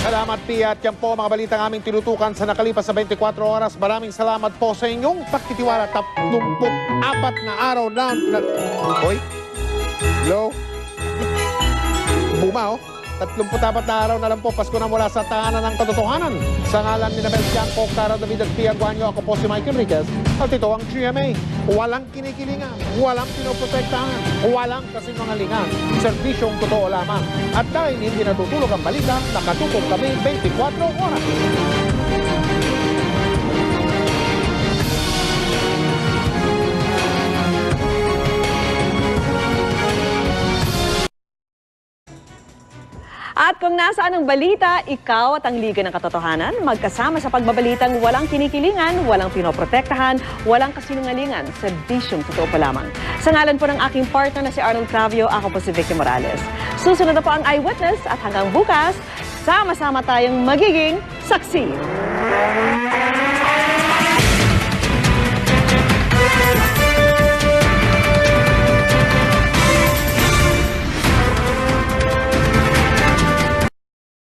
Salamat, Pia. At yan po mga balitang aming tinutukan sa nakalipas sa 24 oras. Maraming salamat po sa inyong pagtitiwala. 34 na araw na... Hoy? Hello? Buma, oh. 34 na araw na lang po. Pasko na mula sa tahanan ng katotohanan. Sa ngalan ni Nabel Bianco, Cara David at Pia Guanyo, ako po si Mike Enriquez. At ito ang GMA. Walang kinikilingan, walang pinoprotektahan, walang kasinungalingan. Serbisyong totoo lamang. At dahil hindi natutulog ang balita, nakatutok kami 24 oras. At kung nasaan ang balita, ikaw at ang Liga ng Katotohanan, magkasama sa pagbabalitang walang kinikilingan, walang pinoprotektahan, walang kasinungalingan, serbisyong totoo pa lamang. Sa ngalan po ng aking partner na si Arnold Cravio, ako po si Vicky Morales. Susunod na po ang Eyewitness at hanggang bukas, sama-sama tayong magiging saksi.